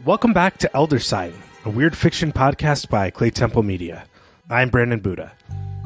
Welcome back to Elder Sign, a weird fiction podcast by Clay Temple Media. I'm Brandon Buddha.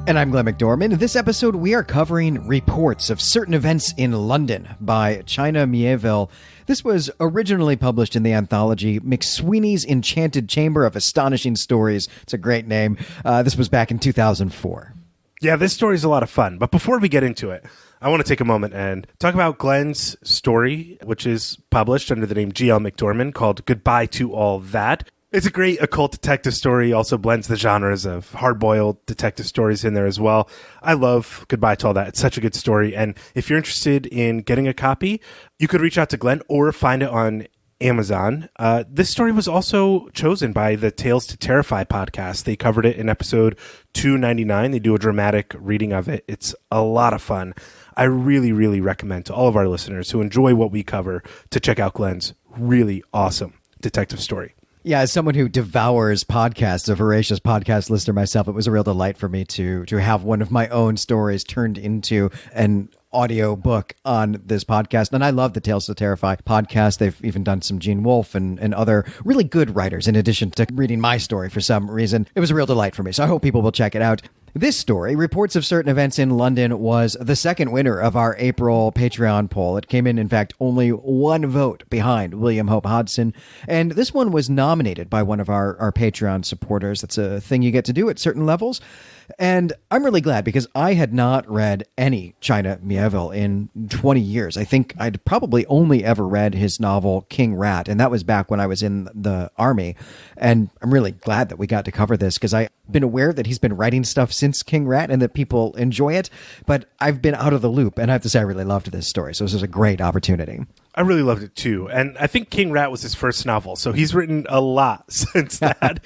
And I'm Glenn McDormand. In this episode, we are covering Reports of Certain Events in London by China Mieville. This was originally published in the anthology McSweeney's Enchanted Chamber of Astonishing Stories. It's a great name. This was back in 2004. Yeah, this story is a lot of fun. But before we get into it, I want to take a moment and talk about Glenn's story, which is published under the name G.L. McDormand, called Goodbye to All That. It's a great occult detective story, also blends the genres of hard-boiled detective stories in there as well. I love Goodbye to All That. It's such a good story. And if you're interested in getting a copy, you could reach out to Glenn or find it on Amazon. This story was also chosen by the Tales to Terrify podcast. They covered it in episode 299. They do a dramatic reading of it. It's a lot of fun. I really, really recommend to all of our listeners who enjoy what we cover to check out Glenn's really awesome detective story. Yeah, as someone who devours podcasts, a voracious podcast listener myself, it was a real delight for me to have one of my own stories turned into an audio book on this podcast. And I love the Tales to Terrify podcast. They've even done some Gene Wolfe and other really good writers in addition to reading my story for some reason. It was a real delight for me. So I hope people will check it out. This story, Reports of Certain Events in London, was the second winner of our April Patreon poll. It came in fact, only one vote behind William Hope Hodgson. And this one was nominated by one of our Patreon supporters. That's a thing you get to do at certain levels. And I'm really glad because I had not read any China Mieville in 20 years. I think I'd probably only ever read his novel King Rat, and that was back when I was in the army. And I'm really glad that we got to cover this because I've been aware that he's been writing stuff since King Rat and that people enjoy it, but I've been out of the loop, and I have to say I really loved this story. So this was a great opportunity. I really loved it too. And I think King Rat was his first novel, so he's written a lot since that.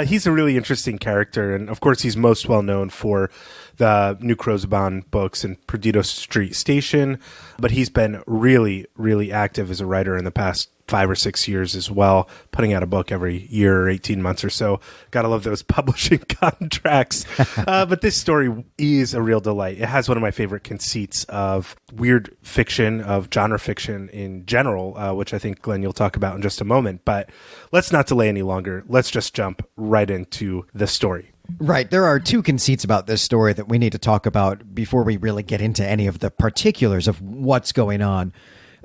He's a really interesting character, and of course he's most well known for the New Crozban books and Perdido Street Station, but he's been really, really active as a writer in the past 5 or 6 years as well, putting out a book every year or 18 months or so. Gotta love those publishing contracts. But this story is a real delight. It has one of my favorite conceits of weird fiction, of genre fiction in general, which I think, Glenn, you'll talk about in just a moment. But let's not delay any longer. Let's just jump right into the story. Right. There are two conceits about this story that we need to talk about before we really get into any of the particulars of what's going on.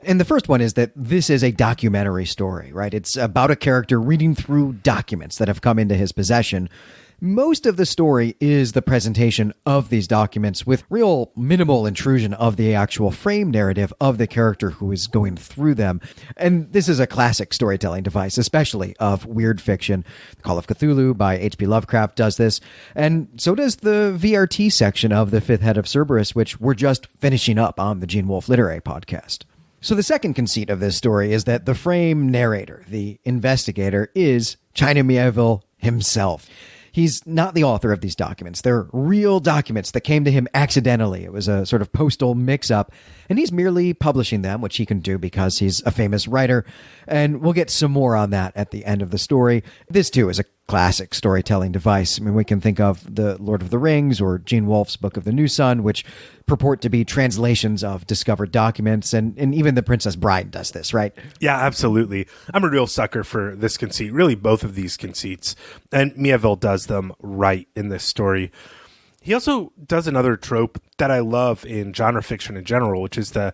And the first one is that this is a documentary story, right? It's about a character reading through documents that have come into his possession. Most of the story is the presentation of these documents with real minimal intrusion of the actual frame narrative of the character who is going through them. And this is a classic storytelling device, especially of weird fiction. Call of Cthulhu by H.P. Lovecraft does this. And so does the VRT section of The Fifth Head of Cerberus, which we're just finishing up on the Gene Wolfe Literary podcast. So the second conceit of this story is that the frame narrator, the investigator, is China Mieville himself. He's not the author of these documents. They're real documents that came to him accidentally. It was a sort of postal mix-up, and he's merely publishing them, which he can do because he's a famous writer. And we'll get some more on that at the end of the story. This, too, is a classic storytelling device. I mean, we can think of The Lord of the Rings or Gene Wolfe's Book of the New Sun, which purport to be translations of discovered documents. And even The Princess Bride does this, right? Yeah, absolutely. I'm a real sucker for this conceit, really both of these conceits. And Mieville does them right in this story. He also does another trope that I love in genre fiction in general, which is the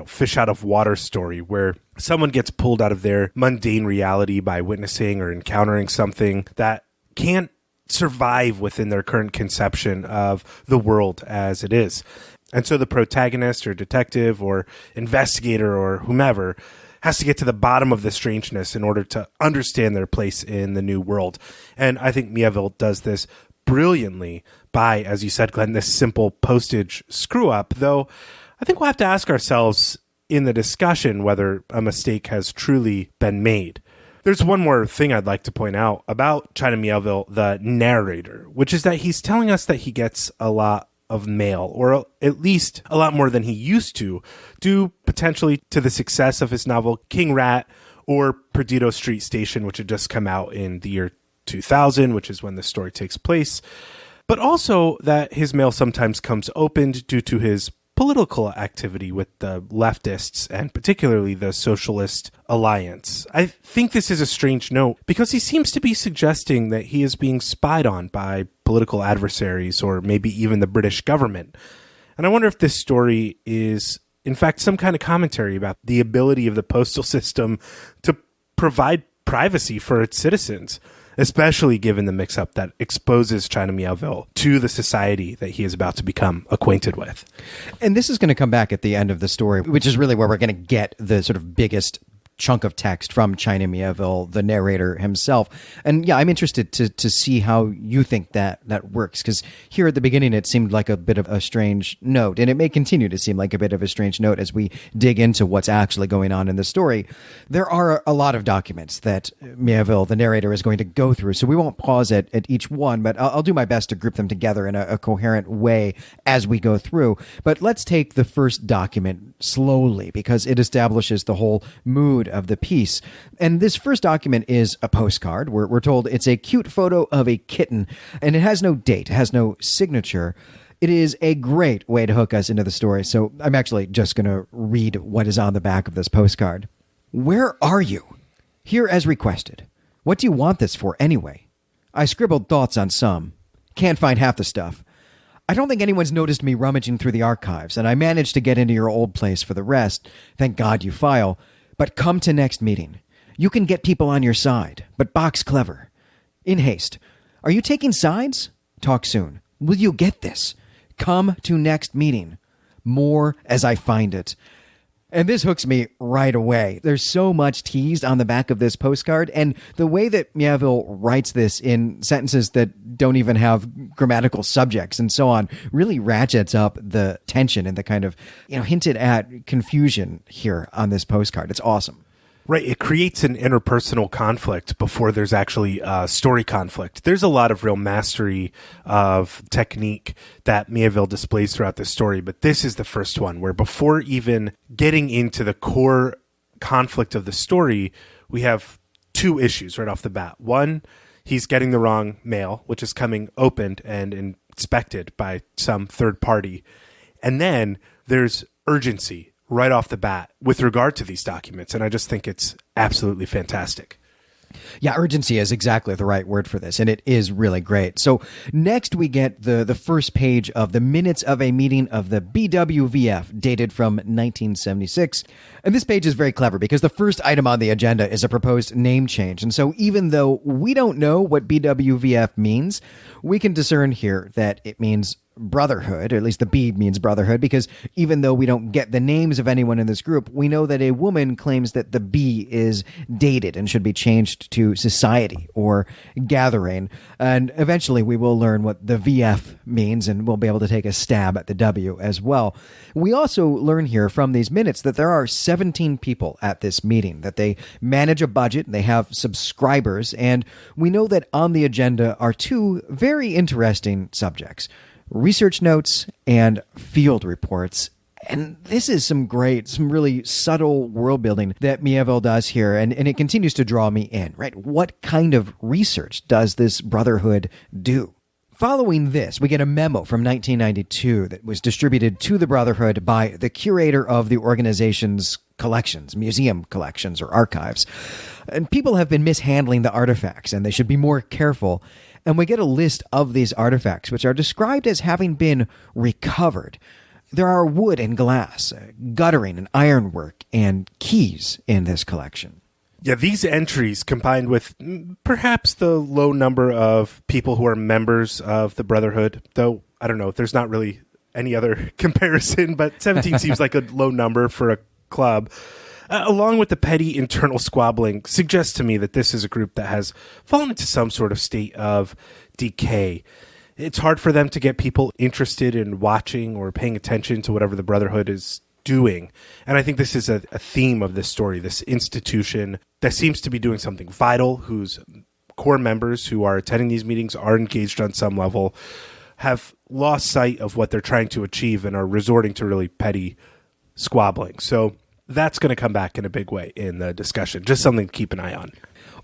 fish out of water story where someone gets pulled out of their mundane reality by witnessing or encountering something that can't survive within their current conception of the world as it is. And so the protagonist or detective or investigator or whomever has to get to the bottom of the strangeness in order to understand their place in the new world. And I think Mieville does this brilliantly by, as you said, Glenn, this simple postage screw up, though I think we'll have to ask ourselves in the discussion whether a mistake has truly been made. There's one more thing I'd like to point out about China Mieville, the narrator, which is that he's telling us that he gets a lot of mail, or at least a lot more than he used to, due potentially to the success of his novel King Rat or Perdido Street Station, which had just come out in the year 2000, which is when the story takes place. But also that his mail sometimes comes opened due to his political activity with the leftists and particularly the Socialist Alliance. I think this is a strange note because he seems to be suggesting that he is being spied on by political adversaries or maybe even the British government. And I wonder if this story is, in fact, some kind of commentary about the ability of the postal system to provide privacy for its citizens, especially given the mix-up that exposes China Mieville to the society that he is about to become acquainted with. And this is going to come back at the end of the story, which is really where we're going to get the sort of biggest chunk of text from China Mieville, the narrator himself. And yeah, I'm interested to see how you think that works, because here at the beginning it seemed like a bit of a strange note, and it may continue to seem like a bit of a strange note as we dig into what's actually going on in the story. There are a lot of documents that Mieville, the narrator, is going to go through, so we won't pause at each one, but I'll do my best to group them together in a coherent way as we go through. But let's take the first document slowly, because it establishes the whole mood of the piece. And this first document is a postcard. We're told it's a cute photo of a kitten, and it has no date, it has no signature. It is a great way to hook us into the story. So I'm actually just going to read what is on the back of this postcard. Where are you? Here as requested. What do you want this for anyway? I scribbled thoughts on some. Can't find half the stuff. I don't think anyone's noticed me rummaging through the archives, and I managed to get into your old place for the rest. Thank God you file. But come to next meeting. You can get people on your side, but box clever. In haste. Are you taking sides? Talk soon. Will you get this? Come to next meeting. More as I find it. And this hooks me right away. There's so much teased on the back of this postcard, and the way that Mieville writes this in sentences that don't even have grammatical subjects and so on really ratchets up the tension and the kind of, hinted at confusion here on this postcard. It's awesome. Right. It creates an interpersonal conflict before there's actually a story conflict. There's a lot of real mastery of technique that Mieville displays throughout the story, but this is the first one where before even getting into the core conflict of the story, we have two issues right off the bat. One, he's getting the wrong mail, which is coming opened and inspected by some third party. And then there's urgency right off the bat with regard to these documents. And I just think it's absolutely fantastic. Yeah, urgency is exactly the right word for this, and it is really great. So next we get the first page of the minutes of a meeting of the BWVF, dated from 1976. And this page is very clever because the first item on the agenda is a proposed name change. And so even though we don't know what BWVF means, we can discern here that it means brotherhood, or at least the B means brotherhood, because even though we don't get the names of anyone in this group, we know that a woman claims that the B is dated and should be changed to society or gathering. And eventually we will learn what the VF means, and we'll be able to take a stab at the W as well. We also learn here from these minutes that there are 17 people at this meeting, that they manage a budget, they have subscribers, and we know that on the agenda are two very interesting subjects: research notes and field reports. And this is some really subtle world building that Mieville does here. And it continues to draw me in, right? What kind of research does this brotherhood do? Following this, we get a memo from 1992 that was distributed to the Brotherhood by the curator of the organization's collections, museum collections or archives. And people have been mishandling the artifacts, and they should be more careful. And we get a list of these artifacts, which are described as having been recovered. There are wood and glass, guttering and ironwork, and keys in this collection. Yeah, these entries, combined with perhaps the low number of people who are members of the Brotherhood, though, I don't know, there's not really any other comparison, but 17 seems like a low number for a club, along with the petty internal squabbling, suggests to me that this is a group that has fallen into some sort of state of decay. It's hard for them to get people interested in watching or paying attention to whatever the Brotherhood is doing. And I think this is a theme of this story, this institution that seems to be doing something vital, whose core members who are attending these meetings are engaged on some level, have lost sight of what they're trying to achieve and are resorting to really petty squabbling. So that's going to come back in a big way in the discussion. Just something to keep an eye on.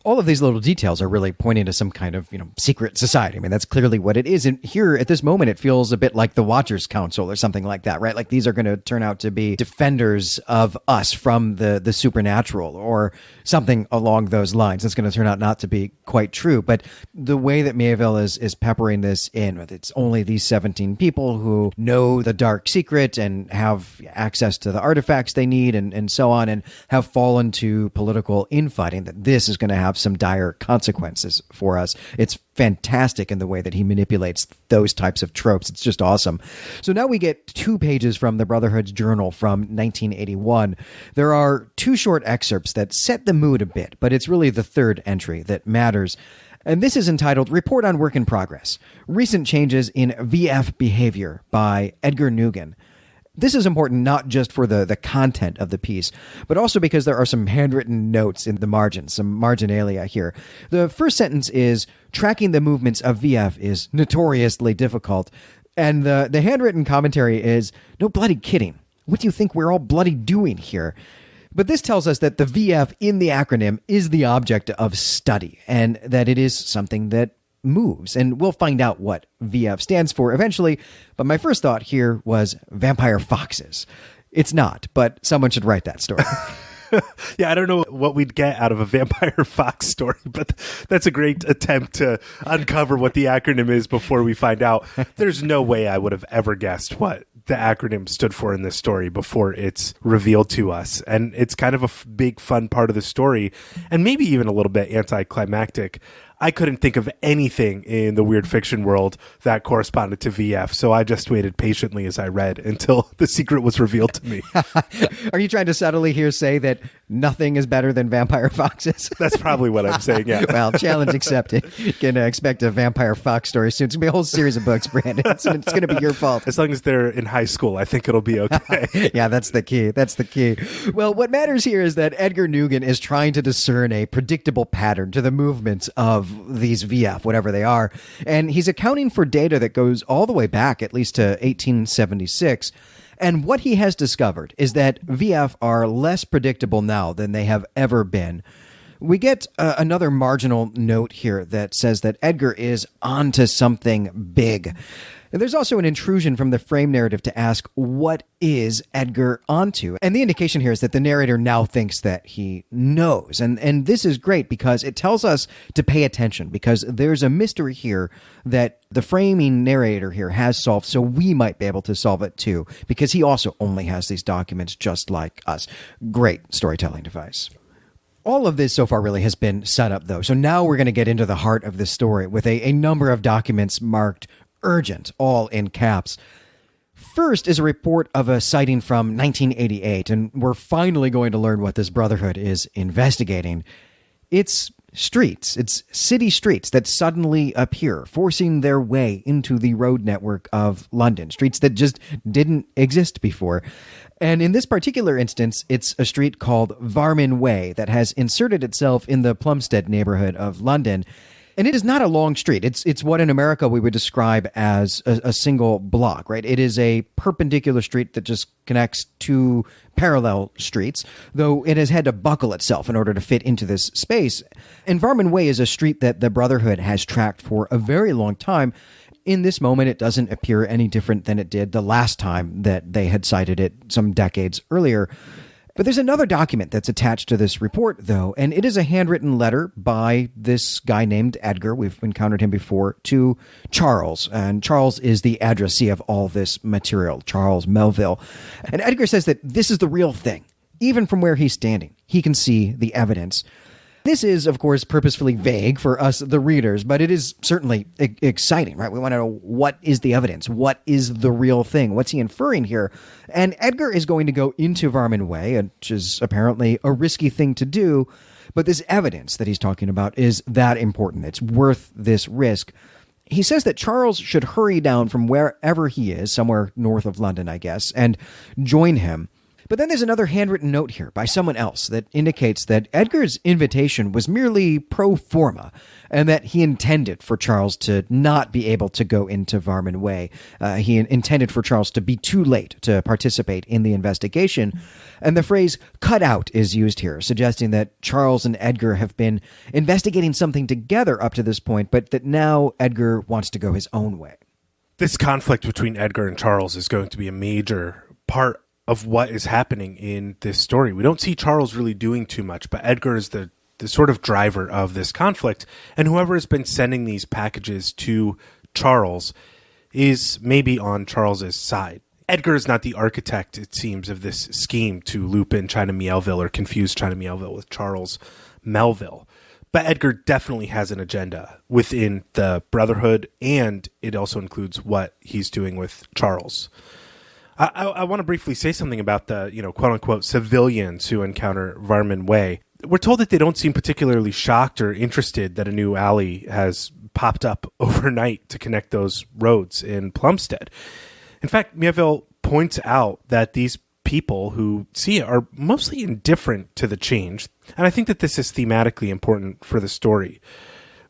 all of these little details are really pointing to some kind of, secret society. I mean, that's clearly what it is. And here at this moment, it feels a bit like the Watchers Council or something like that, right? Like these are going to turn out to be defenders of us from the supernatural or something along those lines. It's going to turn out not to be quite true. But the way that Mieville is peppering this in, with it's only these 17 people who know the dark secret and have access to the artifacts they need and so on, and have fallen to political infighting, that this is going to have some dire consequences for us. It's fantastic in the way that he manipulates those types of tropes. It's just awesome. So now we get 2 pages from the Brotherhood's journal from 1981. There are 2 short excerpts that set the mood a bit, but it's really the third entry that matters. And this is entitled Report on Work in Progress, Recent Changes in VF Behavior by Edgar Nugent. This is important not just for the content of the piece, but also because there are some handwritten notes in the margins, some marginalia here. The first sentence is, tracking the movements of VF is notoriously difficult. And the handwritten commentary is, no bloody kidding. What do you think we're all bloody doing here? But this tells us that the VF in the acronym is the object of study, and that it is something that moves. And we'll find out what VF stands for eventually. But my first thought here was vampire foxes. It's not, but someone should write that story. Yeah, I don't know what we'd get out of a vampire fox story, but that's a great attempt to uncover what the acronym is before we find out. There's no way I would have ever guessed what the acronym stood for in this story before it's revealed to us. And it's kind of a big, fun part of the story, and maybe even a little bit anticlimactic. I couldn't think of anything in the weird fiction world that corresponded to VF, so I just waited patiently as I read until the secret was revealed to me. Are you trying to subtly here say that nothing is better than vampire foxes? That's probably what I'm saying, yeah. Well, challenge accepted. You can expect a vampire fox story soon. It's going to be a whole series of books, Brandon. It's going to be your fault. As long as they're in high school, I think it'll be okay. Yeah, that's the key. That's the key. Well, what matters here is that Edgar Nugent is trying to discern a predictable pattern to the movements of these VF, whatever they are. And he's accounting for data that goes all the way back, at least to 1876. And what he has discovered is that VF are less predictable now than they have ever been. We get another marginal note here that says that Edgar is onto something big. And there's also an intrusion from the frame narrative to ask, what is Edgar onto? And the indication here is that the narrator now thinks that he knows. And this is great because it tells us to pay attention, because there's a mystery here that the framing narrator here has solved, so we might be able to solve it too, because he also only has these documents just like us. Great storytelling device. All of this so far really has been set up, though. So now we're going to get into the heart of this story with a number of documents marked urgent, all in caps. First is a report of a sighting from 1988, and we're finally going to learn what this Brotherhood is investigating. It's streets, it's city streets that suddenly appear, forcing their way into the road network of London, streets that just didn't exist before. And in this particular instance, it's a street called Varmin Way that has inserted itself in the Plumstead neighborhood of London. And it is not a long street. It's what in America we would describe as a single block, right? It is a perpendicular street that just connects two parallel streets, though it has had to buckle itself in order to fit into this space. And Varmin Way is a street that the Brotherhood has tracked for a very long time. In this moment, it doesn't appear any different than it did the last time that they had cited it some decades earlier. But there's another document that's attached to this report, though, and it is a handwritten letter by this guy named Edgar. We've encountered him before, to Charles. And Charles is the addressee of all this material, Charles Mieville. And Edgar says that this is the real thing. Even from where he's standing, he can see the evidence. This is, of course, purposefully vague for us, the readers, but it is certainly exciting, right? We want to know, what is the evidence? What is the real thing? What's he inferring here? And Edgar is going to go into Varmin Way, which is apparently a risky thing to do, but this evidence that he's talking about is that important. It's worth this risk. He says that Charles should hurry down from wherever he is, somewhere north of London, I guess, and join him. But then there's another handwritten note here by someone else that indicates that Edgar's invitation was merely pro forma, and that he intended for Charles to not be able to go into Varman Way. He intended for Charles to be too late to participate in the investigation. And the phrase cut out is used here, suggesting that Charles and Edgar have been investigating something together up to this point, but that now Edgar wants to go his own way. This conflict between Edgar and Charles is going to be a major part of what is happening in this story. We don't see Charles really doing too much, but Edgar is the sort of driver of this conflict, and whoever has been sending these packages to Charles is maybe on Charles's side. Edgar is not the architect, it seems, of this scheme to loop in China Mieville or confuse China Mieville with Charles Melville. But Edgar definitely has an agenda within the Brotherhood, and it also includes what he's doing with Charles. I want to briefly say something about the, quote-unquote civilians who encounter Varman Way. We're told that they don't seem particularly shocked or interested that a new alley has popped up overnight to connect those roads in Plumstead. In fact, Mieville points out that these people who see it are mostly indifferent to the change, and I think that this is thematically important for the story.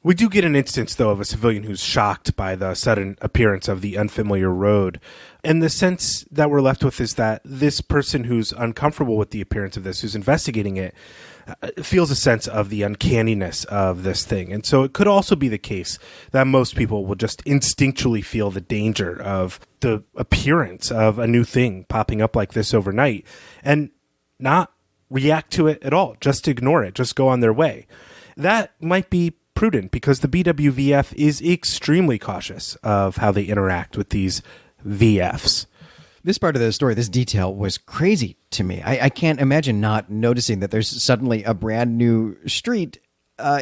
We do get an instance, though, of a civilian who's shocked by the sudden appearance of the unfamiliar road. And the sense that we're left with is that this person who's uncomfortable with the appearance of this, who's investigating it, feels a sense of the uncanniness of this thing. And so it could also be the case that most people will just instinctually feel the danger of the appearance of a new thing popping up like this overnight and not react to it at all, just ignore it, just go on their way. That might be prudent because the BWVF is extremely cautious of how they interact with these VFs. This part of the story, this detail, was crazy to me. I can't imagine not noticing that there's suddenly a brand new street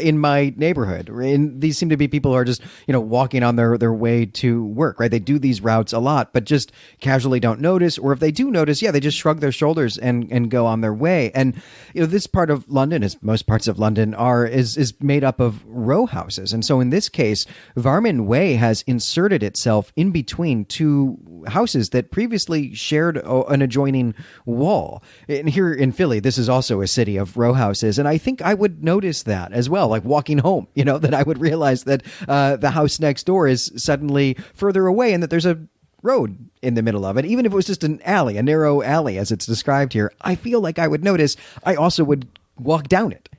in my neighborhood. And these seem to be people who are just, walking on their way to work, right? They do these routes a lot, but just casually don't notice. Or if they do notice, they just shrug their shoulders and go on their way. And, this part of London, as most parts of London are, is made up of row houses. And so in this case, Varman Way has inserted itself in between two houses that previously shared an adjoining wall. And here in Philly, this is also a city of row houses. And I think I would notice that as well, like walking home, that I would realize that the house next door is suddenly further away and that there's a road in the middle of it. Even if it was just an alley, a narrow alley as it's described here, I feel like I would notice. I also would walk down it.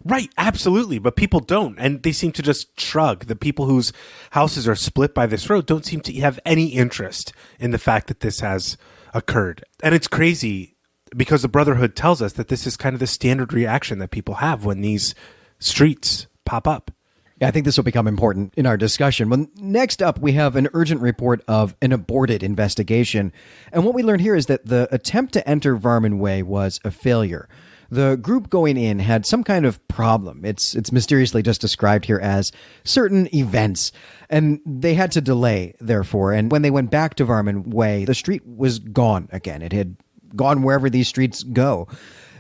Right, absolutely, but people don't, and they seem to just shrug. The people whose houses are split by this road don't seem to have any interest in the fact that this has occurred. And it's crazy because the Brotherhood tells us that this is kind of the standard reaction that people have when these streets pop up. Yeah, I think this will become important in our discussion. Well, next up, we have an urgent report of an aborted investigation. And what we learn here is that the attempt to enter Varman Way was a failure. The group going in had some kind of problem. It's mysteriously just described here as certain events, and they had to delay, therefore. And when they went back to Varman Way, the street was gone again. It had gone wherever these streets go.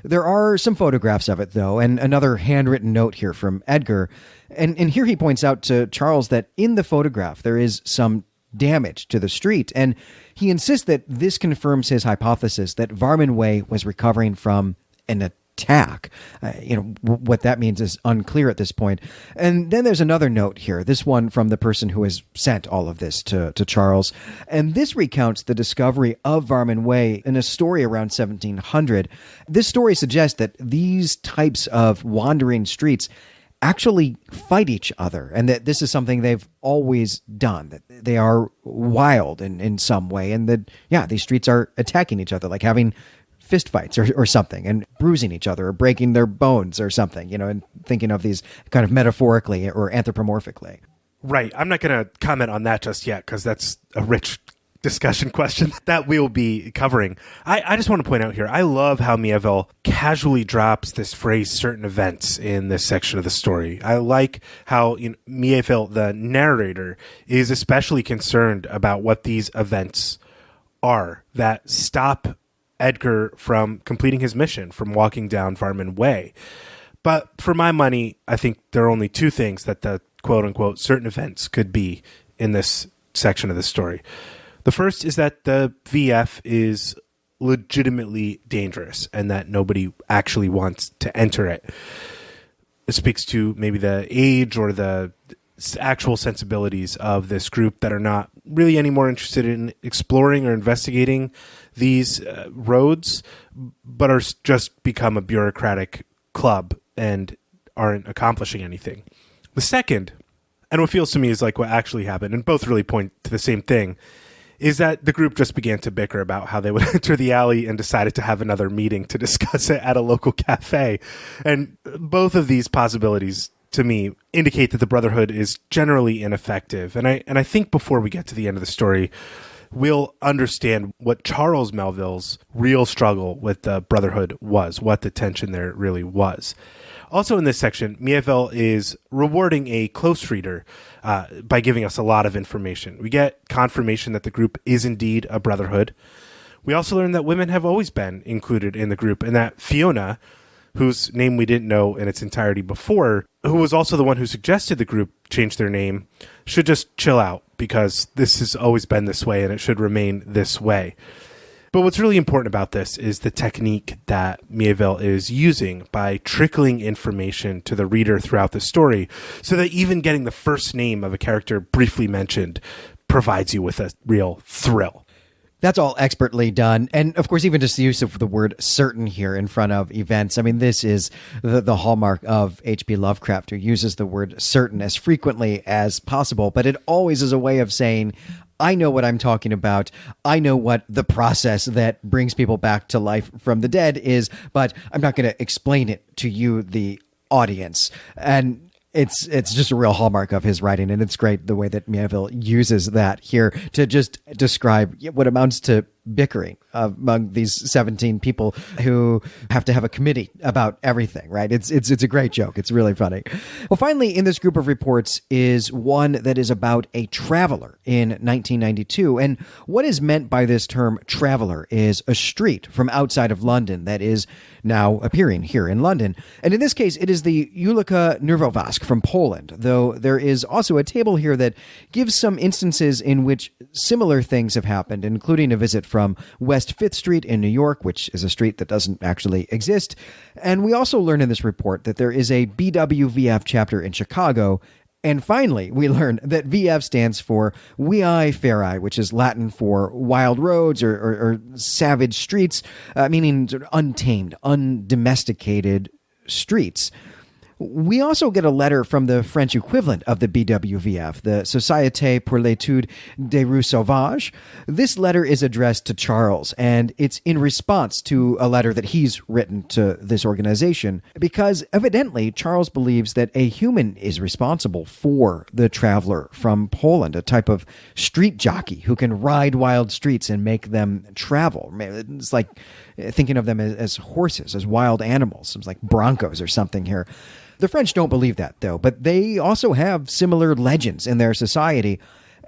There are some photographs of it, though, and another handwritten note here from Edgar. And here he points out to Charles that in the photograph there is some damage to the street, and he insists that this confirms his hypothesis that Varman Way was recovering from an attack. What that means is unclear at this point. And then there's another note here, this one from the person who has sent all of this to Charles. And this recounts the discovery of Varman Way in a story around 1700. This story suggests that these types of wandering streets actually fight each other, and that this is something they've always done, that they are wild in some way, and that, these streets are attacking each other, like having fist fights or something, and bruising each other or breaking their bones or something, and thinking of these kind of metaphorically or anthropomorphically. Right. I'm not going to comment on that just yet because that's a rich discussion question that we'll be covering. I just want to point out here, I love how Mieville casually drops this phrase, certain events, in this section of the story. I like how Mieville, the narrator, is especially concerned about what these events are that stop Edgar from completing his mission, from walking down Varman Way. But for my money, I think there are only two things that the quote-unquote certain events could be in this section of the story. The first is that the VF is legitimately dangerous and that nobody actually wants to enter it. It speaks to maybe the age or the actual sensibilities of this group that are not really any more interested in exploring or investigating these roads, but are just become a bureaucratic club and aren't accomplishing anything. The second, and what feels to me is like what actually happened, and both really point to the same thing, is that the group just began to bicker about how they would enter the alley and decided to have another meeting to discuss it at a local cafe. And both of these possibilities, to me, indicate that the Brotherhood is generally ineffective. And I think before we get to the end of the story, we'll understand what Charles Melville's real struggle with the Brotherhood was, what the tension there really was. Also in this section, Mieville is rewarding a close reader by giving us a lot of information. We get confirmation that the group is indeed a brotherhood. We also learn that women have always been included in the group, and that Fiona, whose name we didn't know in its entirety before, who was also the one who suggested the group change their name, should just chill out because this has always been this way and it should remain this way. But what's really important about this is the technique that Mieville is using by trickling information to the reader throughout the story, so that even getting the first name of a character briefly mentioned provides you with a real thrill. That's all expertly done. And of course, even just the use of the word certain here in front of events. I mean, this is the hallmark of H.P. Lovecraft, who uses the word certain as frequently as possible, but it always is a way of saying, I know what I'm talking about. I know what the process that brings people back to life from the dead is, but I'm not going to explain it to you, the audience. And it's just a real hallmark of his writing, and it's great the way that Mieville uses that here to just describe what amounts to bickering among these 17 people who have to have a committee about everything, right? It's a great joke. It's really funny. Well, finally, in this group of reports is one that is about a traveler in 1992. And what is meant by this term traveler is a street from outside of London that is now appearing here in London. And in this case, it is the Ulica Nervovask from Poland, though there is also a table here that gives some instances in which similar things have happened, including a visit from West 5th Street in New York, which is a street that doesn't actually exist. And we also learn in this report that there is a BWVF chapter in Chicago. And finally, we learn that VF stands for Viae Feri, which is Latin for wild roads or savage streets, meaning sort of untamed, undomesticated streets. We also get a letter from the French equivalent of the BWVF, the Société pour l'étude des rues sauvages. This letter is addressed to Charles, and it's in response to a letter that he's written to this organization, because evidently Charles believes that a human is responsible for the traveler from Poland, a type of street jockey who can ride wild streets and make them travel. It's like thinking of them as horses, as wild animals. It's like broncos or something here. The French don't believe that, though, but they also have similar legends in their society.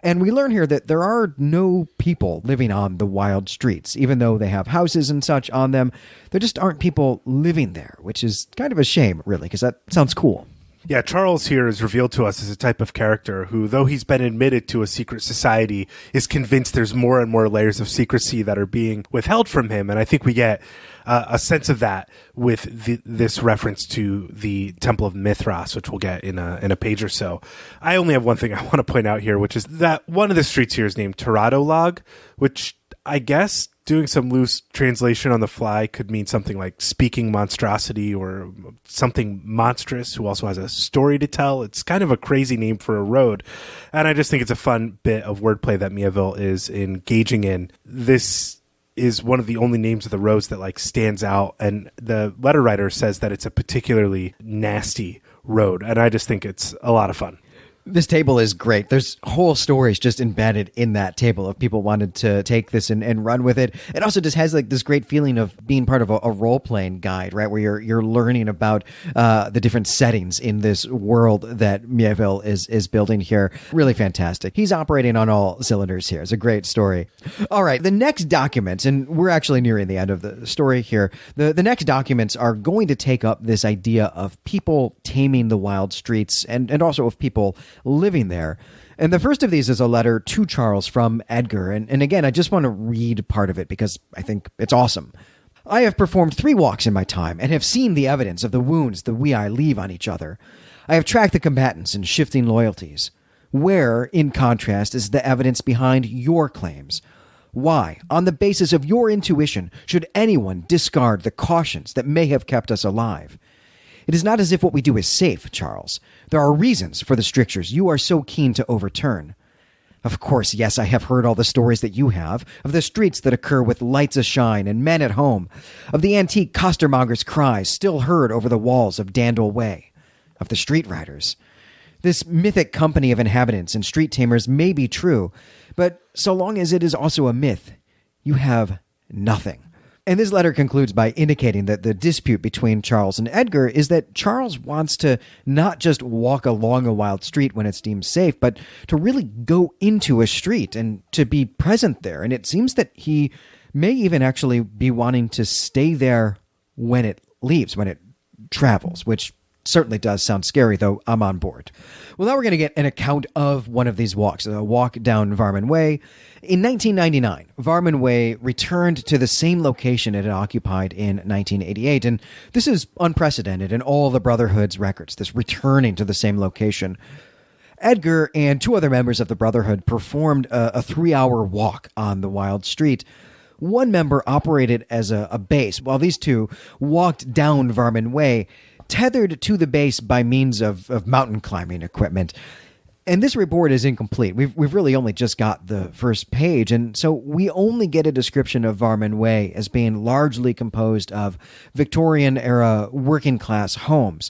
And we learn here that there are no people living on the wild streets. Even though they have houses and such on them, there just aren't people living there, which is kind of a shame, really, because that sounds cool. Yeah, Charles here is revealed to us as a type of character who, though he's been admitted to a secret society, is convinced there's more and more layers of secrecy that are being withheld from him. And I think we get a sense of that with this reference to the Temple of Mithras, which we'll get in a page or so. I only have one thing I want to point out here, which is that one of the streets here is named Toradolog, which I guess, doing some loose translation on the fly, could mean something like speaking monstrosity or something monstrous who also has a story to tell. It's kind of a crazy name for a road. And I just think it's a fun bit of wordplay that Mieville is engaging in. This is one of the only names of the roads that like stands out. And the letter writer says that it's a particularly nasty road. And I just think it's a lot of fun. This table is great. There's whole stories just embedded in that table of people wanted to take this and run with it. It also just has like this great feeling of being part of a role-playing guide, right? Where you're learning about the different settings in this world that Mieville is building here. Really fantastic. He's operating on all cylinders here. It's a great story. All right, the next documents, and we're actually nearing the end of the story here. The next documents are going to take up this idea of people taming the wild streets and also of people living there. And the first of these is a letter to Charles from Edgar. And again, I just want to read part of it because I think it's awesome. I have performed 3 walks in my time and have seen the evidence of the wounds the Wii leave on each other. I have tracked the combatants and shifting loyalties. Where, in contrast, is the evidence behind your claims? Why, on the basis of your intuition, should anyone discard the cautions that may have kept us alive? It is not as if what we do is safe, Charles. There are reasons for the strictures you are so keen to overturn. Of course, yes, I have heard all the stories that you have, of the streets that occur with lights ashine and men at home, of the antique costermonger's cries still heard over the walls of Dandle Way, of the street riders. This mythic company of inhabitants and street tamers may be true, but so long as it is also a myth, you have nothing. And this letter concludes by indicating that the dispute between Charles and Edgar is that Charles wants to not just walk along a wild street when it's deemed safe, but to really go into a street and to be present there. And it seems that he may even actually be wanting to stay there when it leaves, when it travels, which certainly does sound scary, though I'm on board. Well, now we're going to get an account of one of these walks, a walk down Varman Way. In 1999, Varman Way returned to the same location it had occupied in 1988, and this is unprecedented in all the Brotherhood's records, this returning to the same location. Edgar and 2 other members of the Brotherhood performed a 3-hour walk on the wild street. One member operated as a base, while these 2 walked down Varman Way, tethered to the base by means of mountain climbing equipment. And this report is incomplete. We've really only just got the first page, and so we only get a description of Varman Way as being largely composed of Victorian-era working-class homes.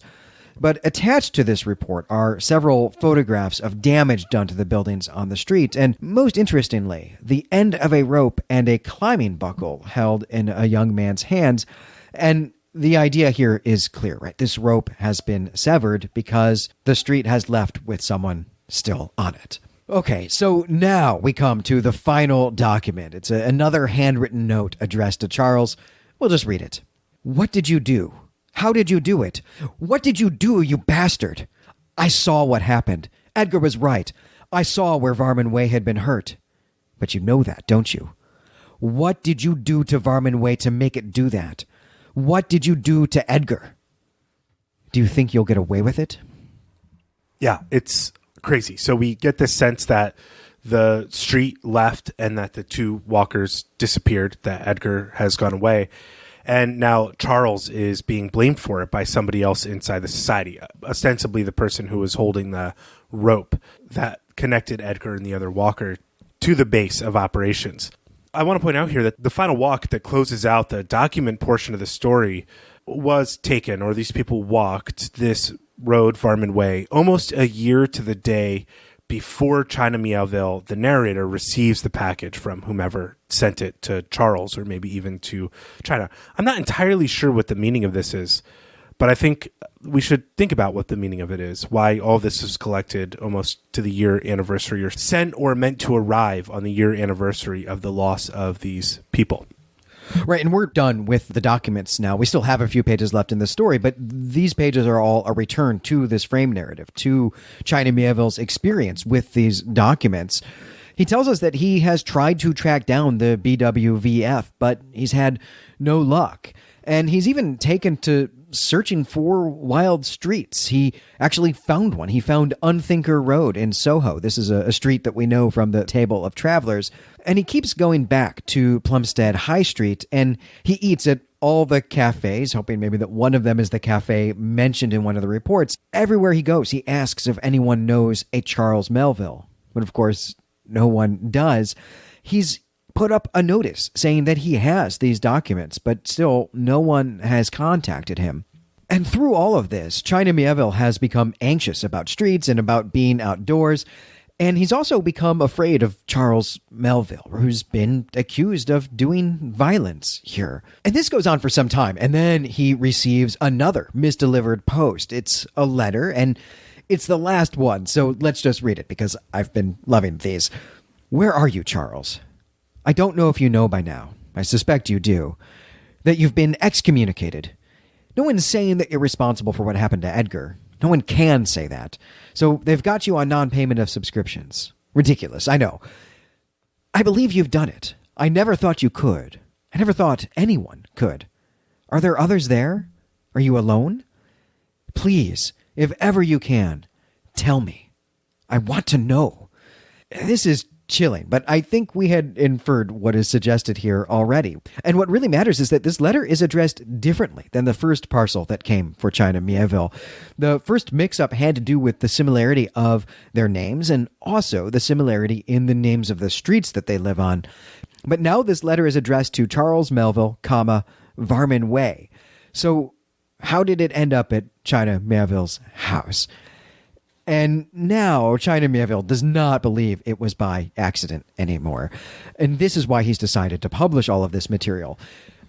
But attached to this report are several photographs of damage done to the buildings on the street, and most interestingly, the end of a rope and a climbing buckle held in a young man's hands. And the idea here is clear, right? This rope has been severed because the street has left with someone still on it. Okay, so now we come to the final document. It's another handwritten note addressed to Charles. We'll just read it. What did you do? How did you do it? What did you do, you bastard? I saw what happened. Edgar was right. I saw where Varman Way had been hurt. But you know that, don't you? What did you do to Varman Way to make it do that? What did you do to Edgar? Do you think you'll get away with it? Yeah, it's crazy. So we get this sense that the street left and that the 2 walkers disappeared, that Edgar has gone away. And now Charles is being blamed for it by somebody else inside the society, ostensibly the person who was holding the rope that connected Edgar and the other walker to the base of operations. I want to point out here that the final walk that closes out the document portion of the story was taken, or these people walked this road, Varman Way, almost a year to the day before China Mieville, the narrator, receives the package from whomever sent it to Charles, or maybe even to China. I'm not entirely sure what the meaning of this is, but I think we should think about what the meaning of it is, why all this is collected almost to the year anniversary, or sent or meant to arrive on the year anniversary of the loss of these people. Right, and we're done with the documents now. We still have a few pages left in the story, but these pages are all a return to this frame narrative, to China Mieville's experience with these documents. He tells us that he has tried to track down the BWVF, but he's had no luck. And he's even taken to searching for wild streets. He actually found one. He found Unthinker Road in Soho. This is a street that we know from the Table of Travelers. And he keeps going back to Plumstead High Street, and he eats at all the cafes, hoping maybe that one of them is the cafe mentioned in one of the reports. Everywhere he goes, he asks if anyone knows a Charles Melville. But of course, no one does. He's put up a notice saying that he has these documents, but still no one has contacted him. And through all of this, China Mieville has become anxious about streets and about being outdoors. And he's also become afraid of Charles Melville, who's been accused of doing violence here. And this goes on for some time. And then he receives another misdelivered post. It's a letter, and it's the last one. So let's just read it, because I've been loving these. Where are you, Charles? I don't know if you know by now. I suspect you do. That you've been excommunicated. No one's saying that you're responsible for what happened to Edgar. No one can say that. So they've got you on non-payment of subscriptions. Ridiculous, I know. I believe you've done it. I never thought you could. I never thought anyone could. Are there others there? Are you alone? Please, if ever you can, tell me. I want to know. This is chilling, but I think we had inferred what is suggested here already. And what really matters is that this letter is addressed differently than the first parcel that came for China Mieville. The first mix-up had to do with the similarity of their names and also the similarity in the names of the streets that they live on. But now this letter is addressed to Charles Melville, Varman Way. So how did it end up at China Mieville's house? And now China Mieville does not believe it was by accident anymore. And this is why he's decided to publish all of this material.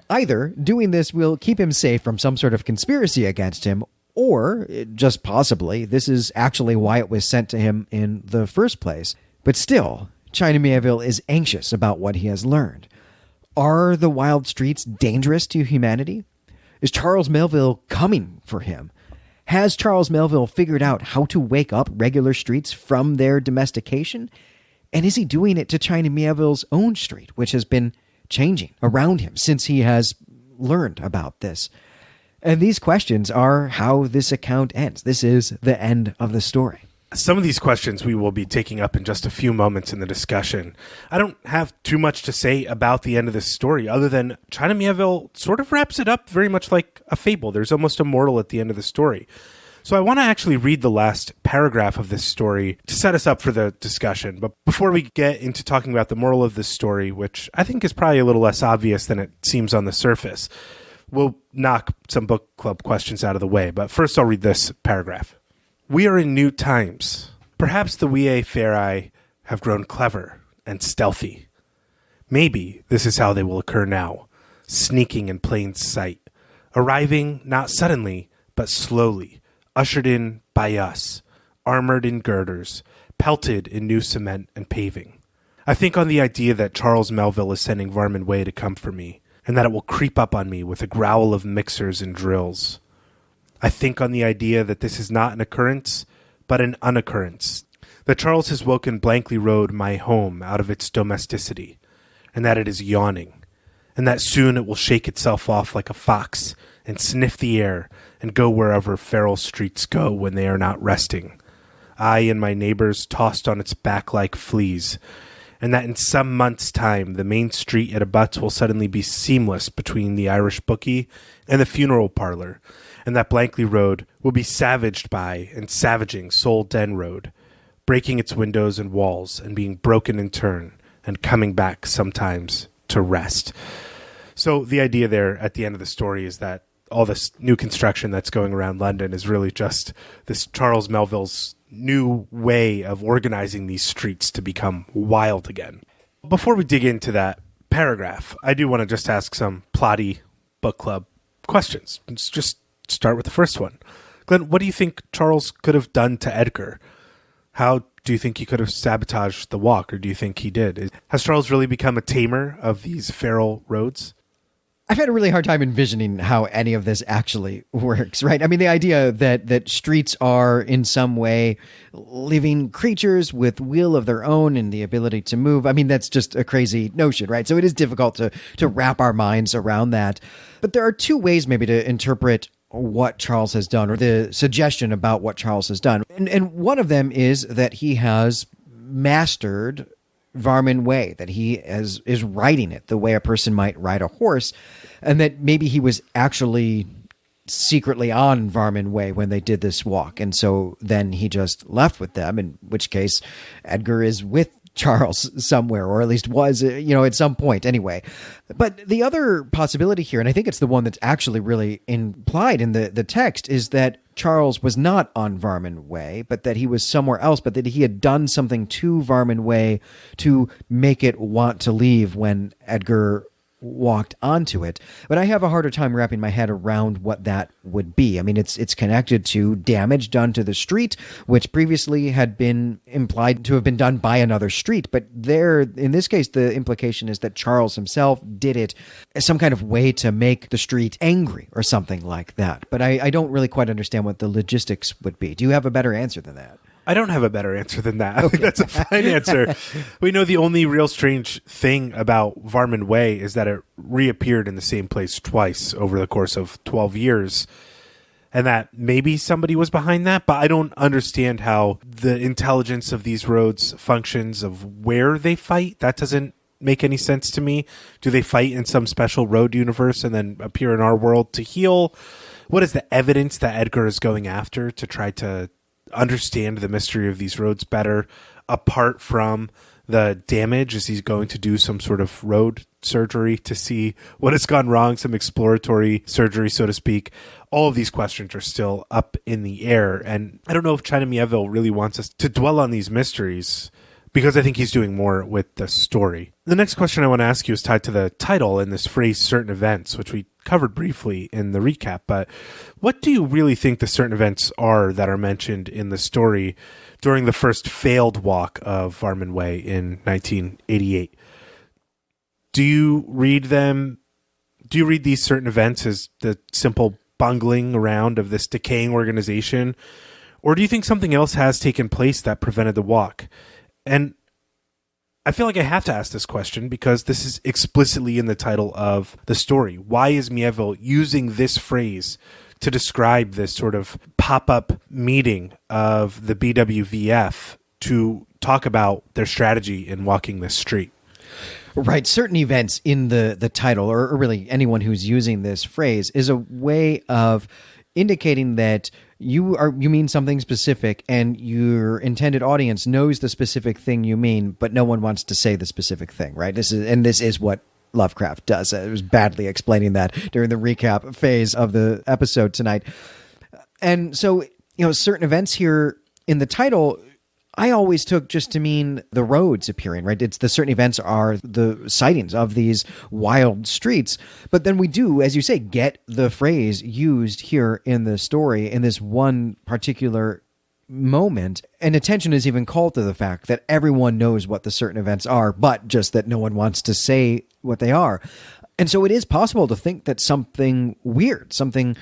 Either doing this will keep him safe from some sort of conspiracy against him, or just possibly this is actually why it was sent to him in the first place. But still, China Mieville is anxious about what he has learned. Are the wild streets dangerous to humanity? Is Charles Melville coming for him? Has Charles Melville figured out how to wake up regular streets from their domestication? And is he doing it to China Mieville's own street, which has been changing around him since he has learned about this? And these questions are how this account ends. This is the end of the story. Some of these questions we will be taking up in just a few moments in the discussion. I don't have too much to say about the end of this story other than China Mieville sort of wraps it up very much like a fable. There's almost a moral at the end of the story. So I want to actually read the last paragraph of this story to set us up for the discussion. But before we get into talking about the moral of this story, which I think is probably a little less obvious than it seems on the surface, we'll knock some book club questions out of the way. But first I'll read this paragraph. We are in new times. Perhaps the Vie Feri have grown clever and stealthy. Maybe this is how they will occur now, sneaking in plain sight, arriving not suddenly, but slowly, ushered in by us, armored in girders, pelted in new cement and paving. I think on the idea that Charles Melville is sending Varman Way to come for me, and that it will creep up on me with a growl of mixers and drills. I think on the idea that this is not an occurrence, but an unoccurrence, that Charles has woken Blankley Road my home out of its domesticity, and that it is yawning, and that soon it will shake itself off like a fox and sniff the air and go wherever feral streets go when they are not resting, I and my neighbors tossed on its back like fleas, and that in some months' time the main street it abuts will suddenly be seamless between the Irish bookie and the funeral parlor, and that Blankley Road will be savaged by and savaging Soul Den Road, breaking its windows and walls and being broken in turn and coming back sometimes to rest. So the idea there at the end of the story is that all this new construction that's going around London is really just this Charles Melville's new way of organizing these streets to become wild again. Before we dig into that paragraph, I do want to just ask some plotty book club questions. Let's just start with the first one. Glenn, what do you think Charles could have done to Edgar? How do you think he could have sabotaged the walk, or do you think he did? Has Charles really become a tamer of these feral roads? I've had a really hard time envisioning how any of this actually works, right? I mean, the idea that streets are in some way living creatures with will of their own and the ability to move. I mean, that's just a crazy notion, right? So it is difficult to wrap our minds around that. But there are two ways maybe to interpret what Charles has done, or the suggestion about what Charles has done. And one of them is that he has mastered Varman Way, that he is riding it the way a person might ride a horse, and that maybe he was actually secretly on Varman Way when they did this walk. And so then he just left with them, in which case Edgar is with Charles somewhere, or at least was, at some point anyway. But the other possibility here, and I think it's the one that's actually really implied in the text, is that Charles was not on Varman Way, but that he was somewhere else, but that he had done something to Varman Way to make it want to leave when Edgar walked onto it. But I have a harder time wrapping my head around what that would be. I mean, it's connected to damage done to the street, which previously had been implied to have been done by another street. But there, in this case, the implication is that Charles himself did it as some kind of way to make the street angry or something like that. But I don't really quite understand what the logistics would be. Do you have a better answer than that? I don't have a better answer than that. I think that's a fine answer. We know the only real strange thing about Varman Way is that it reappeared in the same place twice over the course of 12 years. And that maybe somebody was behind that, but I don't understand how the intelligence of these roads functions of where they fight. That doesn't make any sense to me. Do they fight in some special road universe and then appear in our world to heal? What is the evidence that Edgar is going after to try to understand the mystery of these roads better, apart from the damage? Is he going to do some sort of road surgery to see what has gone wrong, some exploratory surgery, so to speak? All of these questions are still up in the air, and I don't know if China Mieville really wants us to dwell on these mysteries, because I think he's doing more with the story. The next question I want to ask you is tied to the title and this phrase, certain events, which we covered briefly in the recap. But what do you really think the certain events are that are mentioned in the story during the first failed walk of Varman Way in 1988? Do you read them? Do you read these certain events as the simple bungling around of this decaying organization? Or do you think something else has taken place that prevented the walk? And I feel like I have to ask this question because this is explicitly in the title of the story. Why is Mieville using this phrase to describe this sort of pop-up meeting of the BWVF to talk about their strategy in walking this street? Right. Certain events in the title, or really anyone who's using this phrase, is a way of indicating that you mean something specific and your intended audience knows the specific thing you mean, but no one wants to say the specific thing, right? This is what Lovecraft does. I was badly explaining that during the recap phase of the episode tonight. And so, certain events here in the title, I always took just to mean the roads appearing, right? It's the certain events are the sightings of these wild streets. But then we do, as you say, get the phrase used here in the story in this one particular moment. And attention is even called to the fact that everyone knows what the certain events are, but just that no one wants to say what they are. And so it is possible to think that something weird, something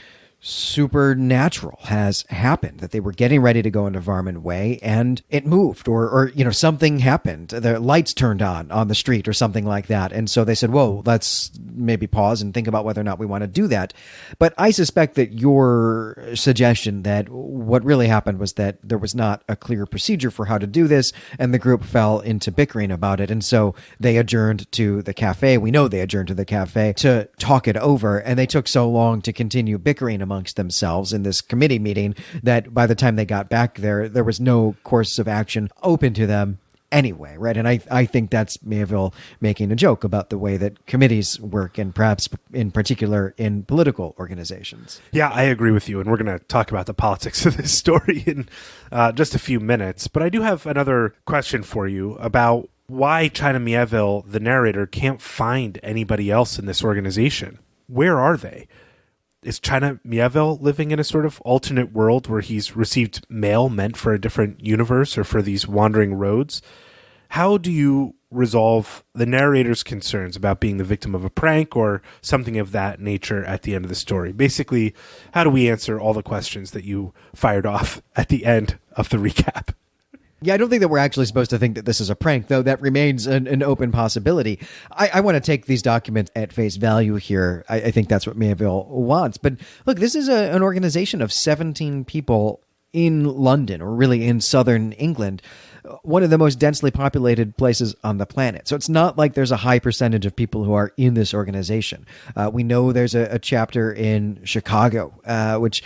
supernatural has happened, that they were getting ready to go into Varman Way and it moved or something happened. The lights turned on the street or something like that. And so they said, whoa, let's maybe pause and think about whether or not we want to do that. But I suspect that your suggestion that what really happened was that there was not a clear procedure for how to do this and the group fell into bickering about it. And so they adjourned to the cafe. We know they adjourned to the cafe to talk it over, and they took so long to continue bickering amongst themselves in this committee meeting that by the time they got back there was no course of action open to them anyway, right? And I think that's Mieville making a joke about the way that committees work, and perhaps in particular in political organizations. Yeah, I agree with you, and we're going to talk about the politics of this story in just a few minutes. But I do have another question for you about why China Mieville, the narrator, can't find anybody else in this organization. Where are they? Is China Mieville living in a sort of alternate world where he's received mail meant for a different universe or for these wandering roads? How do you resolve the narrator's concerns about being the victim of a prank or something of that nature at the end of the story? Basically, how do we answer all the questions that you fired off at the end of the recap? Yeah, I don't think that we're actually supposed to think that this is a prank, though that remains an open possibility. I want to take these documents at face value here. I think that's what Mieville wants. But look, this is an organization of 17 people in London, or really in southern England, one of the most densely populated places on the planet. So it's not like there's a high percentage of people who are in this organization. We know there's a chapter in Chicago, which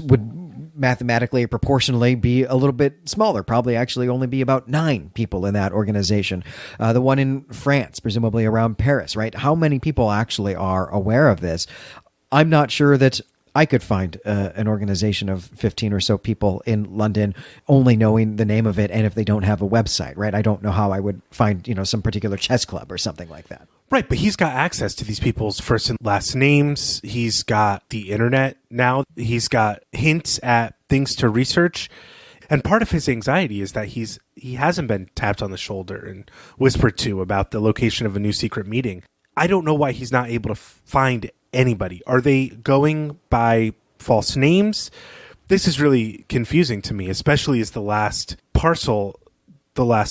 would mathematically, proportionally be a little bit smaller, probably actually only be about 9 people in that organization. The one in France, presumably around Paris, right? How many people actually are aware of this? I'm not sure that I could find an organization of 15 or so people in London only knowing the name of it, and if they don't have a website, right? I don't know how I would find, some particular chess club or something like that. Right, but he's got access to these people's first and last names. He's got the internet now. He's got hints at things to research. And part of his anxiety is that he hasn't been tapped on the shoulder and whispered to about the location of a new secret meeting. I don't know why he's not able to find anybody. Are they going by false names? This is really confusing to me, especially as the last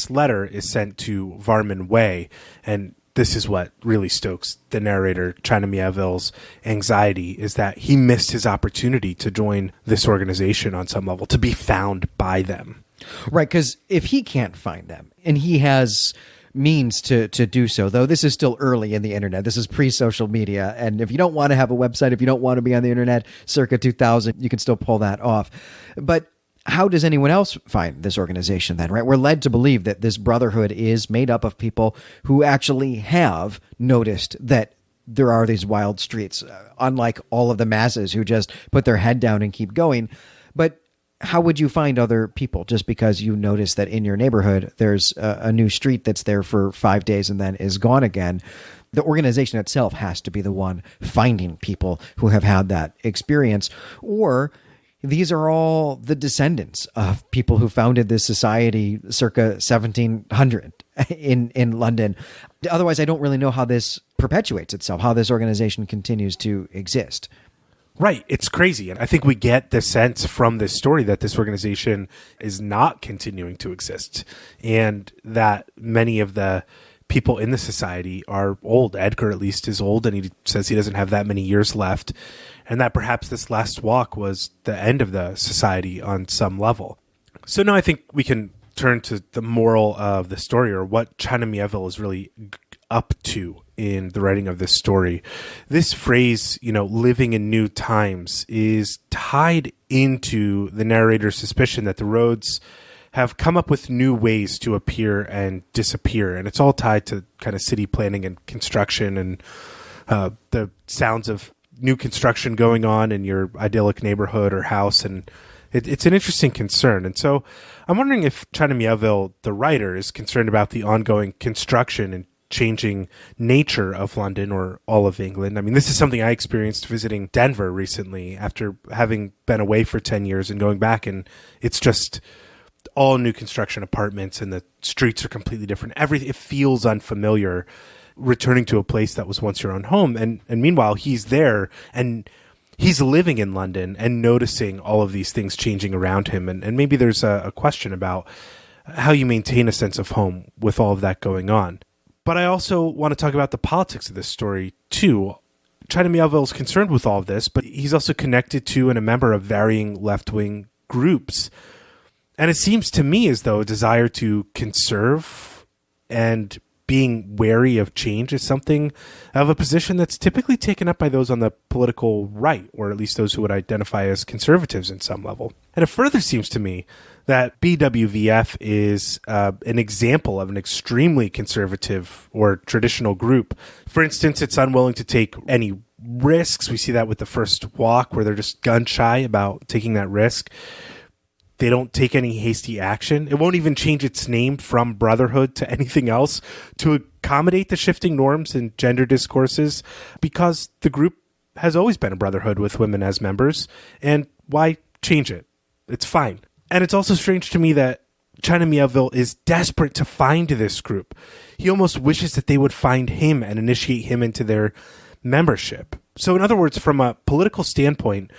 letter is sent to Varman Way. And this is what really stokes the narrator, China Mieville's anxiety, is that he missed his opportunity to join this organization on some level, to be found by them. Right, because if he can't find them, and he has means to do so, though this is still early in the internet, this is pre-social media, and if you don't want to have a website, if you don't want to be on the internet circa 2000, you can still pull that off. But how does anyone else find this organization then, right? We're led to believe that this brotherhood is made up of people who actually have noticed that there are these wild streets, unlike all of the masses who just put their head down and keep going. But how would you find other people just because you notice that in your neighborhood there's a new street that's there for 5 days and then is gone again? The organization itself has to be the one finding people who have had that experience. Or these are all the descendants of people who founded this society circa 1700 in London. Otherwise, I don't really know how this perpetuates itself, how this organization continues to exist. Right. It's crazy. And I think we get the sense from this story that this organization is not continuing to exist, and that many of the people in the society are old. Edgar, at least, is old, and he says he doesn't have that many years left, and that perhaps this last walk was the end of the society on some level. So now I think we can turn to the moral of the story, or what China Mieville is really up to in the writing of this story. This phrase, living in new times, is tied into the narrator's suspicion that the roads have come up with new ways to appear and disappear. And it's all tied to kind of city planning and construction, and the sounds of new construction going on in your idyllic neighborhood or house. And it's an interesting concern. And so I'm wondering if China Mieville, the writer, is concerned about the ongoing construction and changing nature of London or all of England. I mean, this is something I experienced visiting Denver recently after having been away for 10 years and going back, and it's just all new construction apartments, and the streets are completely different. It feels unfamiliar returning to a place that was once your own home. And meanwhile, he's there and he's living in London and noticing all of these things changing around him. And maybe there's a question about how you maintain a sense of home with all of that going on. But I also want to talk about the politics of this story, too. China Mieville is concerned with all of this, but he's also connected to and a member of varying left-wing groups. And it seems to me as though a desire to conserve and being wary of change is something of a position that's typically taken up by those on the political right, or at least those who would identify as conservatives in some level. And it further seems to me that BWVF is an example of an extremely conservative or traditional group. For instance, it's unwilling to take any risks. We see that with the first walk, where they're just gun shy about taking that risk. They don't take any hasty action. It won't even change its name from Brotherhood to anything else to accommodate the shifting norms and gender discourses, because the group has always been a brotherhood with women as members. And why change it? It's fine. And it's also strange to me that China Mieville is desperate to find this group. He almost wishes that they would find him and initiate him into their membership. So in other words, from a political standpoint,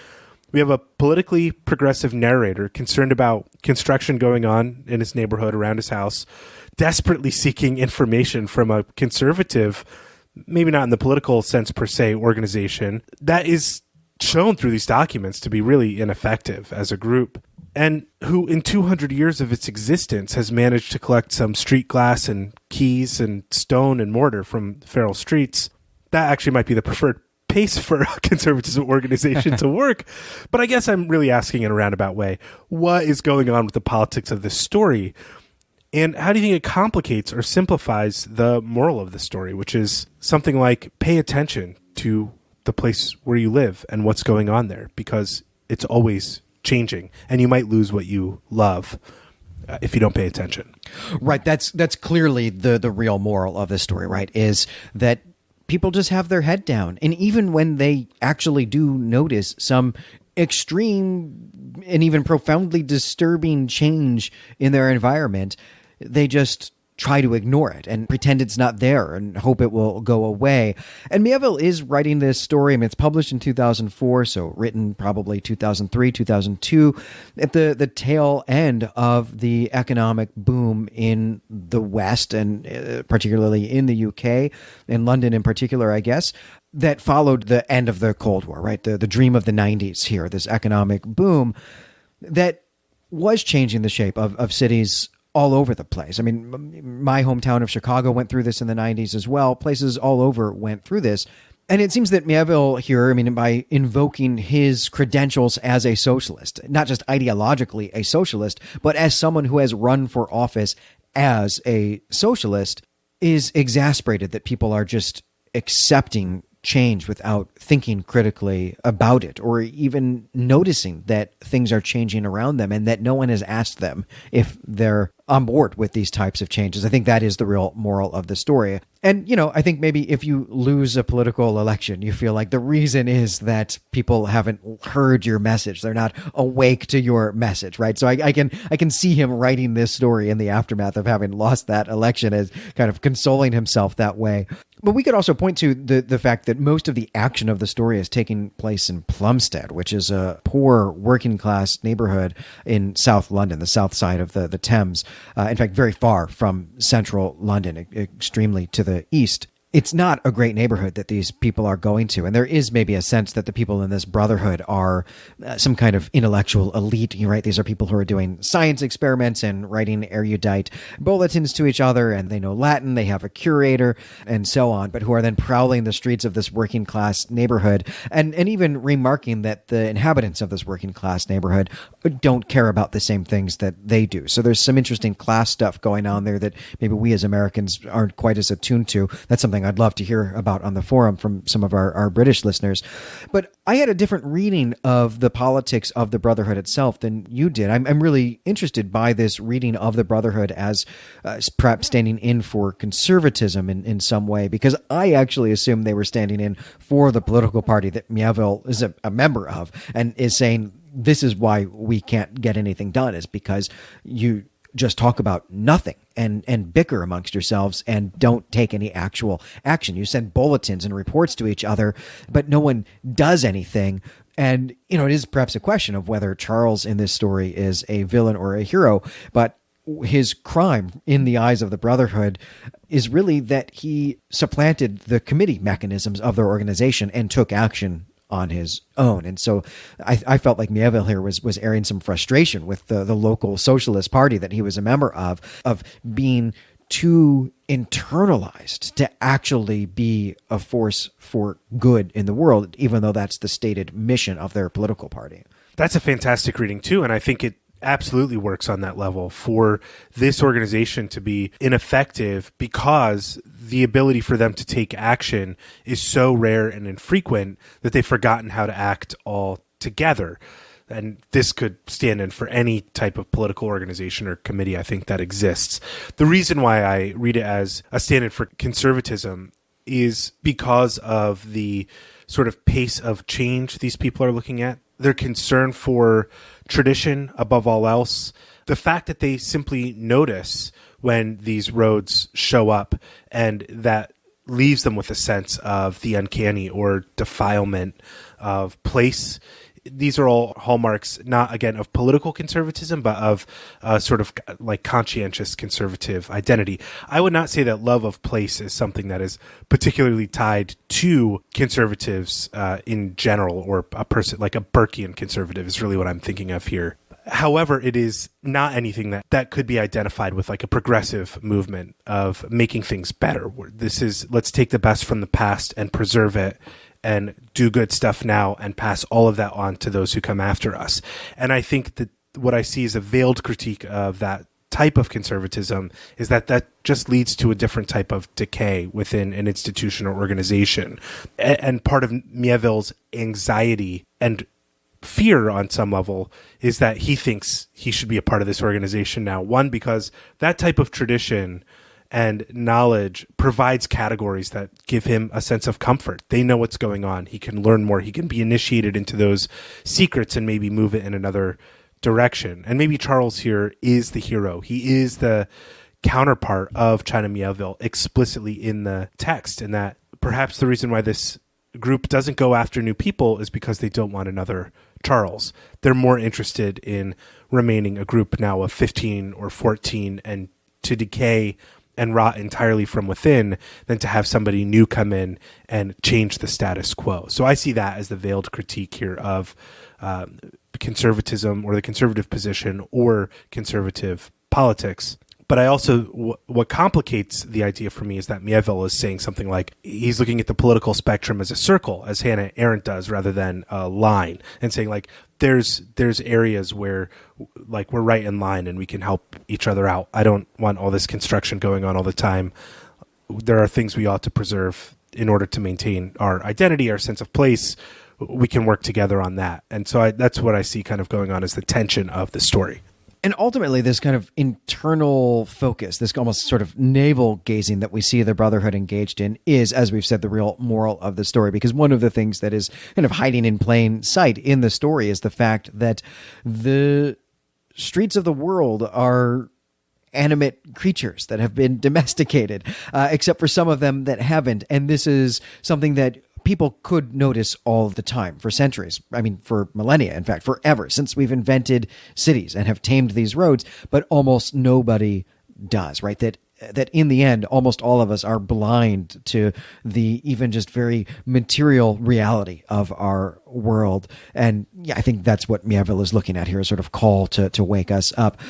we have a politically progressive narrator concerned about construction going on in his neighborhood around his house, desperately seeking information from a conservative, maybe not in the political sense per se, organization that is shown through these documents to be really ineffective as a group, and who in 200 years of its existence has managed to collect some street glass and keys and stone and mortar from feral streets. That actually might be the preferred pace for a conservatism organization to work. But I guess I'm really asking in a roundabout way, what is going on with the politics of this story? And how do you think it complicates or simplifies the moral of the story, which is something like pay attention to the place where you live and what's going on there, because it's always changing and you might lose what you love if you don't pay attention. Right. That's clearly the real moral of this story, right? Is that people just have their head down. And even when they actually do notice some extreme and even profoundly disturbing change in their environment, they just try to ignore it and pretend it's not there and hope it will go away. And Mieville is writing this story. I mean, it's published in 2004, so written probably 2003, 2002, at the tail end of the economic boom in the West, and particularly in the UK, in London in particular, I guess, that followed the end of the Cold War, right? The dream of the 90s here, this economic boom that was changing the shape of cities all over the place. I mean, my hometown of Chicago went through this in the 90s as well. Places all over went through this. And it seems that Mieville here, I mean, by invoking his credentials as a socialist, not just ideologically a socialist, but as someone who has run for office as a socialist, is exasperated that people are just accepting change without thinking critically about it, or even noticing that things are changing around them and that no one has asked them if they're on board with these types of changes. I think that is the real moral of the story. And, you know, I think maybe if you lose a political election, you feel like the reason is that people haven't heard your message. They're not awake to your message, right? So I can see him writing this story in the aftermath of having lost that election, as kind of consoling himself that way. But we could also point to the fact that most of the action of the story is taking place in Plumstead, which is a poor working class neighborhood in South London, the south side of the Thames. In fact, very far from central London, extremely to the east. It's not a great neighborhood that these people are going to. And there is maybe a sense that the people in this brotherhood are some kind of intellectual elite, right? These are people who are doing science experiments and writing erudite bulletins to each other, and they know Latin, they have a curator, and so on, but who are then prowling the streets of this working class neighborhood, and even remarking that the inhabitants of this working class neighborhood don't care about the same things that they do. So there's some interesting class stuff going on there that maybe we as Americans aren't quite as attuned to. That's something I'd love to hear about on the forum from some of our British listeners. But I had a different reading of the politics of the Brotherhood itself than you did. I'm really interested by this reading of the Brotherhood as perhaps standing in for conservatism in some way, because I actually assumed they were standing in for the political party that Mieville is a member of, and is saying this is why we can't get anything done, is because you just talk about nothing and bicker amongst yourselves and don't take any actual action. You send bulletins and reports to each other, but no one does anything. And, you know, it is perhaps a question of whether Charles in this story is a villain or a hero, but his crime in the eyes of the Brotherhood is really that he supplanted the committee mechanisms of their organization and took action on his own. And so I felt like Mieville here was airing some frustration with the local socialist party that he was a member of being too internalized to actually be a force for good in the world, even though that's the stated mission of their political party. That's a fantastic reading too, and I think it absolutely works on that level for this organization to be ineffective because the ability for them to take action is so rare and infrequent that they've forgotten how to act altogether. And this could stand in for any type of political organization or committee, I think, that exists. The reason why I read it as a stand-in for conservatism is because of the sort of pace of change these people are looking at. Their concern for tradition above all else. The fact that they simply notice when these roads show up, and that leaves them with a sense of the uncanny or defilement of place. These are all hallmarks, not again of political conservatism, but of sort of like conscientious conservative identity. I would not say that love of place is something that is particularly tied to conservatives in general, or a person like a Burkean conservative is really what I'm thinking of here. However, it is not anything that could be identified with like a progressive movement of making things better. This is, let's take the best from the past and preserve it and do good stuff now and pass all of that on to those who come after us. And I think that what I see is a veiled critique of that type of conservatism is that just leads to a different type of decay within an institution or organization. And part of Mieville's anxiety and fear on some level is that he thinks he should be a part of this organization now. One, because that type of tradition and knowledge provides categories that give him a sense of comfort. They know what's going on. He can learn more. He can be initiated into those secrets and maybe move it in another direction. And maybe Charles here is the hero. He is the counterpart of China Mieville explicitly in the text, and that perhaps the reason why this group doesn't go after new people is because they don't want another Charles. They're more interested in remaining a group now of 15 or 14 and to decay and rot entirely from within than to have somebody new come in and change the status quo. So I see that as the veiled critique here of conservatism or the conservative position or conservative politics. But I also, what complicates the idea for me is that Mieville is saying something like he's looking at the political spectrum as a circle, as Hannah Arendt does, rather than a line, and saying like there's areas where like we're right in line and we can help each other out. I don't want all this construction going on all the time. There are things we ought to preserve in order to maintain our identity, our sense of place. We can work together on that. And so that's what I see kind of going on as the tension of the story. And ultimately, this kind of internal focus, this almost sort of navel gazing that we see the Brotherhood engaged in is, as we've said, the real moral of the story. Because one of the things that is kind of hiding in plain sight in the story is the fact that the streets of the world are animate creatures that have been domesticated, except for some of them that haven't. And this is something that people could notice all the time for centuries. I mean, for millennia, in fact, forever, since we've invented cities and have tamed these roads, but almost nobody does, right? That in the end, almost all of us are blind to the even just very material reality of our world. And yeah, I think that's what Mieville is looking at here, a sort of call to wake us up.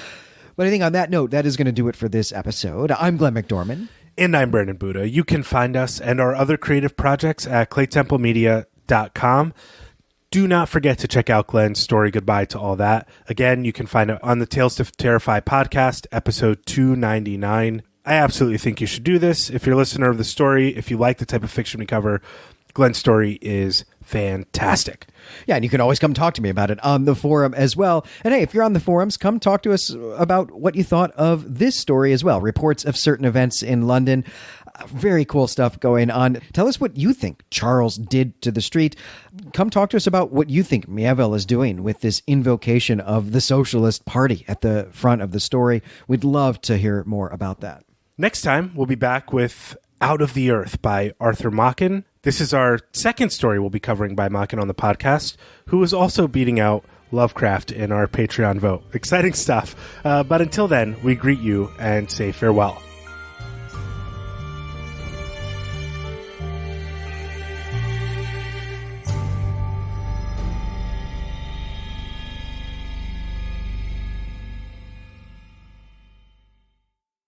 But I think on that note, that is going to do it for this episode. I'm Glenn McDorman. And I'm Brandon Buddha. You can find us and our other creative projects at claytemplemedia.com. Do not forget to check out Glenn's story, Goodbye to All That. Again, you can find it on the Tales to Terrify podcast, episode 299. I absolutely think you should do this. If you're a listener of the story, if you like the type of fiction we cover, Glenn's story is fantastic. Yeah, and you can always come talk to me about it on the forum as well. And hey, if you're on the forums, come talk to us about what you thought of this story as well. Reports of certain events in London. Very cool stuff going on. Tell us what you think Charles did to the street. Come talk to us about what you think Mieville is doing with this invocation of the Socialist Party at the front of the story. We'd love to hear more about that. Next time, we'll be back with Out of the Earth by Arthur Machen. This is our second story we'll be covering by Machen on the podcast, who is also beating out Lovecraft in our Patreon vote. Exciting stuff. But until then, we greet you and say farewell.